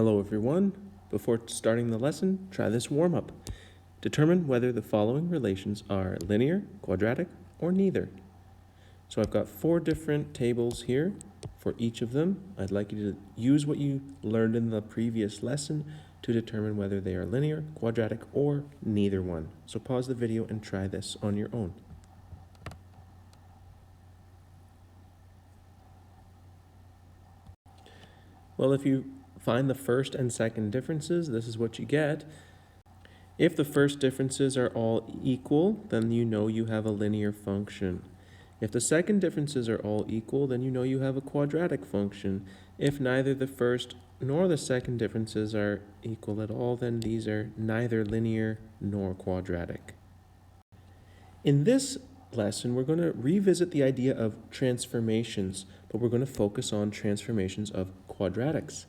Hello everyone. Before starting the lesson, try this warm-up. Determine whether the following relations are linear, quadratic, or neither. So I've got 4 different tables here for each of them. I'd like you to use what you learned in the previous lesson to determine whether they are linear, quadratic, or neither one. So pause the video and try this on your own. Well, if you find the first and second differences, this is what you get. If the first differences are all equal, then you know you have a linear function. If the second differences are all equal, then you know you have a quadratic function. If neither the first nor the second differences are equal at all, then these are neither linear nor quadratic. In this lesson, we're going to revisit the idea of transformations, but we're going to focus on transformations of quadratics.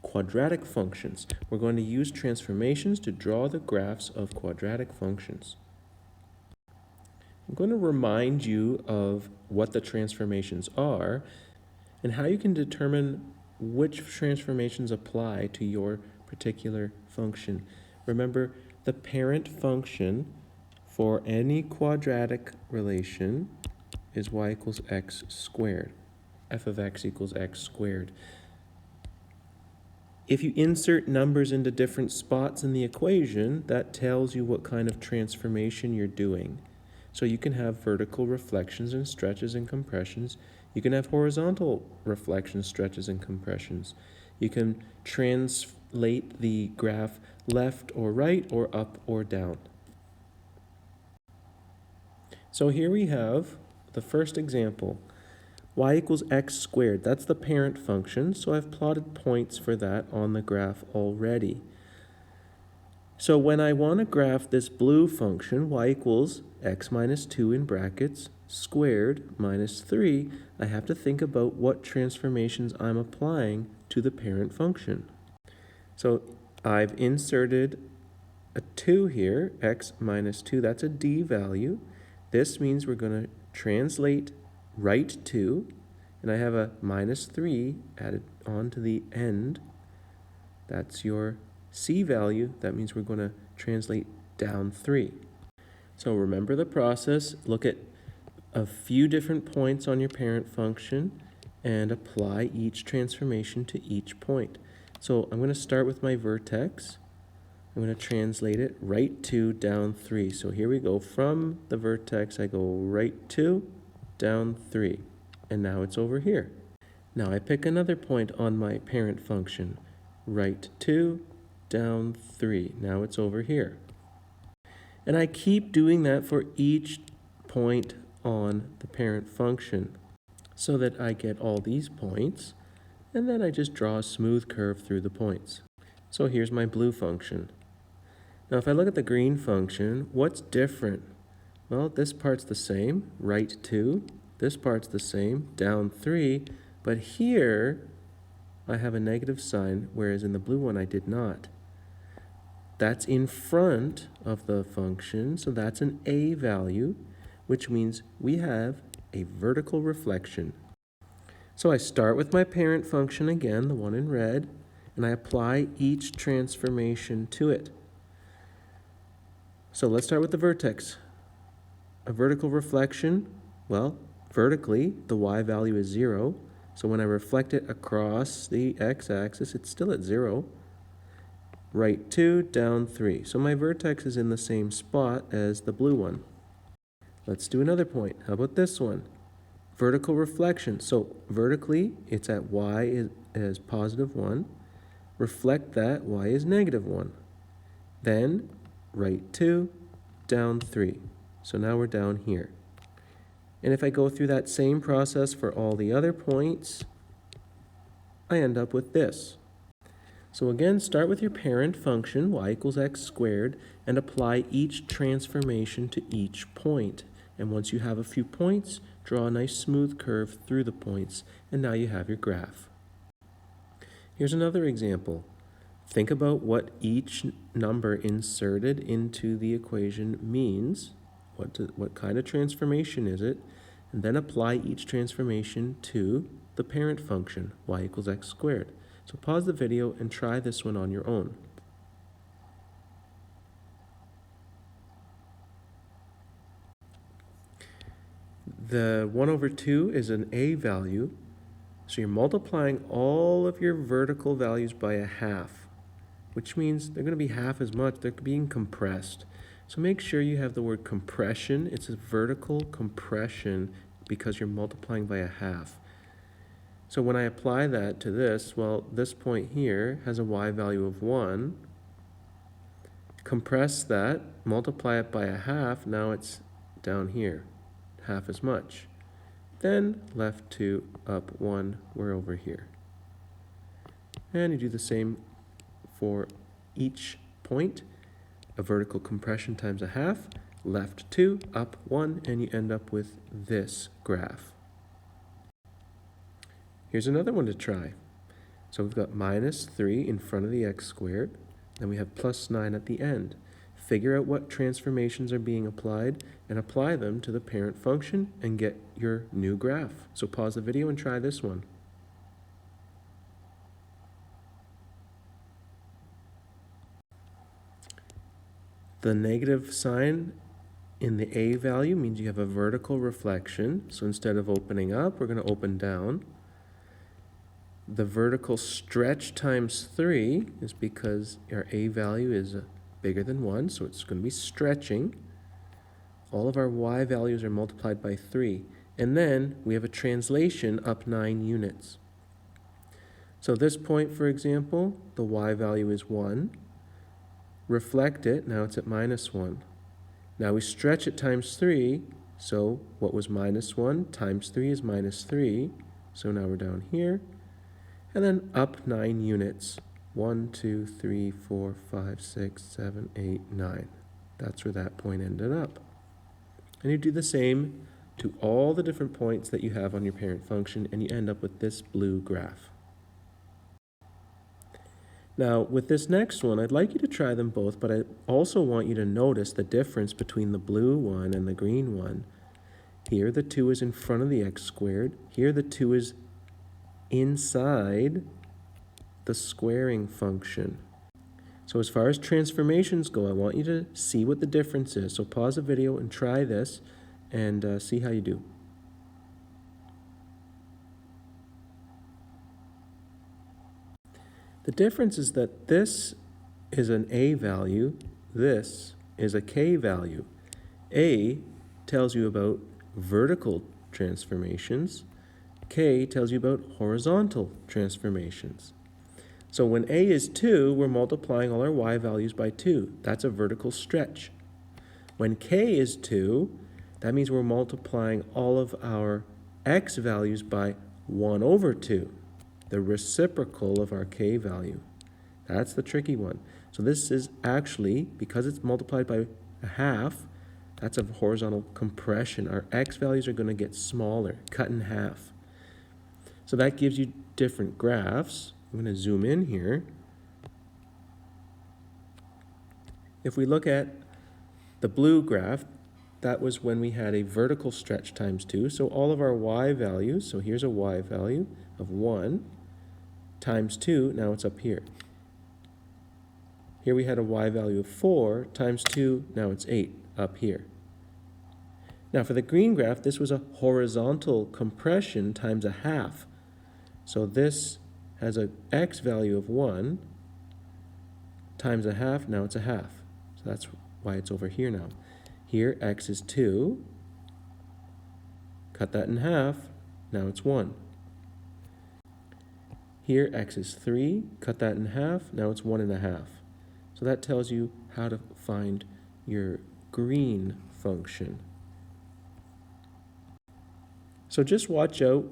Quadratic functions. We're going to use transformations to draw the graphs of quadratic functions. I'm going to remind you of what the transformations are and how you can determine which transformations apply to your particular function. Remember, the parent function for any quadratic relation is y equals x squared. F of x equals x squared. If you insert numbers into different spots in the equation, that tells you what kind of transformation you're doing. So you can have vertical reflections and stretches and compressions. You can have horizontal reflections, stretches, and compressions. You can translate the graph left or right or up or down. So here we have the first example. Y equals x squared. That's the parent function, so I've plotted points for that on the graph already. So when I want to graph this blue function, y equals x minus 2 in brackets squared minus 3, I have to think about what transformations I'm applying to the parent function. So I've inserted a 2 here, x minus 2, that's a d value. This means we're going to translate right 2, and I have a minus 3 added on to the end. That's your c value. That means we're going to translate down 3. So remember the process. Look at a few different points on your parent function and apply each transformation to each point. So I'm going to start with my vertex. I'm going to translate it right 2, down 3. So here we go. From the vertex, I go right 2, down 3. And now it's over here. Now I pick another point on my parent function. Right 2, down 3. Now it's over here. And I keep doing that for each point on the parent function so that I get all these points. And then I just draw a smooth curve through the points. So here's my blue function. Now if I look at the green function, what's different? Well, this part's the same, right 2. This part's the same, down 3. But here, I have a negative sign, whereas in the blue one I did not. That's in front of the function, so that's an a value, which means we have a vertical reflection. So I start with my parent function again, the one in red, and I apply each transformation to it. So let's start with the vertex. A vertical reflection, well, vertically, the y value is 0. So when I reflect it across the x-axis, it's still at 0. Right 2, down 3. So my vertex is in the same spot as the blue one. Let's do another point. How about this one? Vertical reflection. So vertically, it's at y is positive 1. Reflect that, y is negative 1. Then right 2, down 3. So now we're down here. And if I go through that same process for all the other points, I end up with this. So again, start with your parent function, y equals x squared, and apply each transformation to each point. And once you have a few points, draw a nice smooth curve through the points, and now you have your graph. Here's another example. Think about what each number inserted into the equation means. What kind of transformation is it? And then apply each transformation to the parent function, y equals x squared. So pause the video and try this one on your own. The 1 over 2 is an a value, so you're multiplying all of your vertical values by a half, which means they're going to be half as much. They're being compressed. So make sure you have the word compression. It's a vertical compression because you're multiplying by a half. So when I apply that to this, well, this point here has a y value of 1. Compress that, multiply it by a half, now it's down here, half as much. Then left 2, up 1, we're over here. And you do the same for each point. A vertical compression times a half, left 2, up 1, and you end up with this graph. Here's another one to try. So we've got minus 3 in front of the x squared, then we have plus 9 at the end. Figure out what transformations are being applied and apply them to the parent function and get your new graph. So pause the video and try this one. The negative sign in the a value means you have a vertical reflection. So instead of opening up, we're going to open down. The vertical stretch times 3 is because our a value is bigger than 1, so it's going to be stretching. All of our y values are multiplied by 3. And then we have a translation up 9 units. So this point, for example, the y value is 1. Reflect it, now it's at minus 1. Now we stretch it times 3, so what was minus 1 times 3 is minus 3. So now we're down here. And then up 9 units. 1, 2, 3, 4, 5, 6, 7, 8, 9. That's where that point ended up. And you do the same to all the different points that you have on your parent function, and you end up with this blue graph. Now, with this next one, I'd like you to try them both, but I also want you to notice the difference between the blue one and the green one. Here, the 2 is in front of the x squared. Here, the 2 is inside the squaring function. So as far as transformations go, I want you to see what the difference is. So pause the video and try this and see how you do. The difference is that this is an a value, this is a k value. A tells you about vertical transformations, k tells you about horizontal transformations. So when a is 2, we're multiplying all our y values by 2. That's a vertical stretch. When k is 2, that means we're multiplying all of our x values by 1 over 2, the reciprocal of our k value. That's the tricky one. So this is actually, because it's multiplied by a half, that's a horizontal compression. Our x values are going to get smaller, cut in half. So that gives you different graphs. I'm going to zoom in here. If we look at the blue graph, that was when we had a vertical stretch times 2. So all of our y values, so here's a y value of 1 times 2, now it's up here. Here we had a y value of 4 times 2, now it's 8 up here. Now for the green graph, this was a horizontal compression times a half. So this has a x value of 1 times a half, now it's a half. So that's why it's over here now. Here x is 2, cut that in half, now it's 1. Here x is 3, cut that in half, now it's 1.5. So that tells you how to find your green function. So just watch out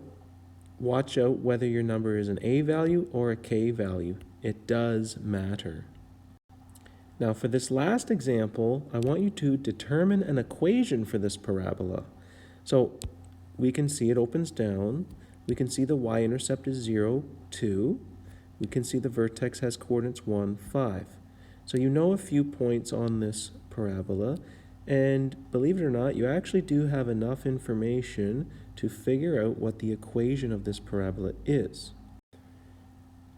whether your number is an a value or a k value. It does matter. Now for this last example, I want you to determine an equation for this parabola. So we can see it opens down. We can see the y-intercept is 0, 2. We can see the vertex has coordinates 1, 5. So you know a few points on this parabola, and believe it or not, you actually do have enough information to figure out what the equation of this parabola is.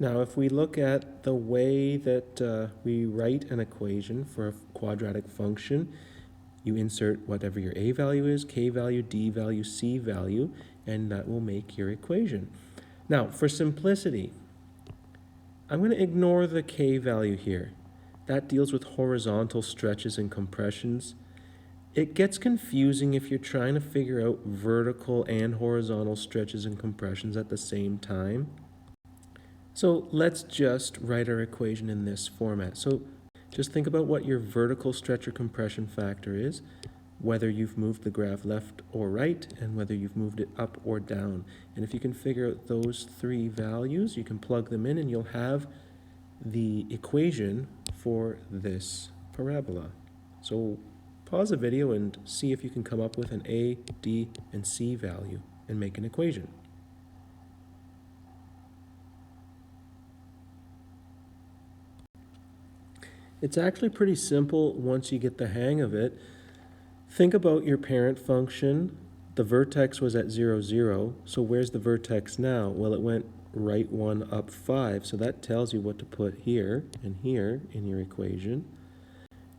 Now, if we look at the way that we write an equation for a quadratic function, you insert whatever your a value is, k value, d value, c value, and that will make your equation. Now, for simplicity, I'm going to ignore the k value here. That deals with horizontal stretches and compressions. It gets confusing if you're trying to figure out vertical and horizontal stretches and compressions at the same time. So let's just write our equation in this format. So just think about what your vertical stretch or compression factor is, whether you've moved the graph left or right, and whether you've moved it up or down. And if you can figure out those three values, you can plug them in and you'll have the equation for this parabola. So pause the video and see if you can come up with an a, d, and c value and make an equation. It's actually pretty simple once you get the hang of it. Think about your parent function. The vertex was at 0, 0. So where's the vertex now? Well, it went right 1, up 5. So that tells you what to put here and here in your equation.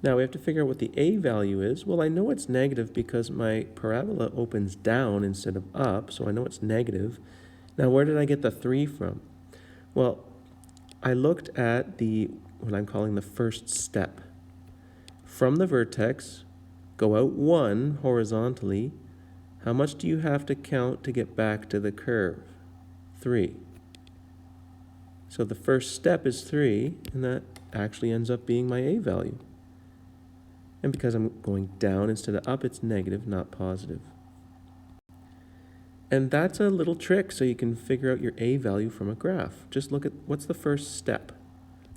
Now we have to figure out what the a value is. Well, I know it's negative because my parabola opens down instead of up, so I know it's negative. Now where did I get the 3 from? Well, I looked at what I'm calling the first step. From the vertex, go out 1 horizontally. How much do you have to count to get back to the curve? 3. So the first step is 3, and that actually ends up being my a value. And because I'm going down instead of up, it's negative, not positive. And that's a little trick so you can figure out your a value from a graph. Just look at what's the first step.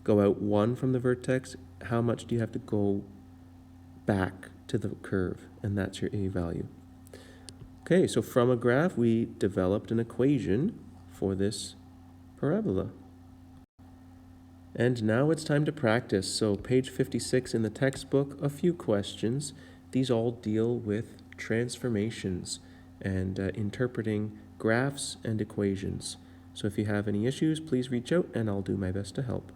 Go out 1 from the vertex. How much do you have to go back to the curve? And that's your a value. Okay, so from a graph, we developed an equation for this parabola. And now it's time to practice. So page 56 in the textbook, a few questions. These all deal with transformations and interpreting graphs and equations. So if you have any issues, please reach out and I'll do my best to help.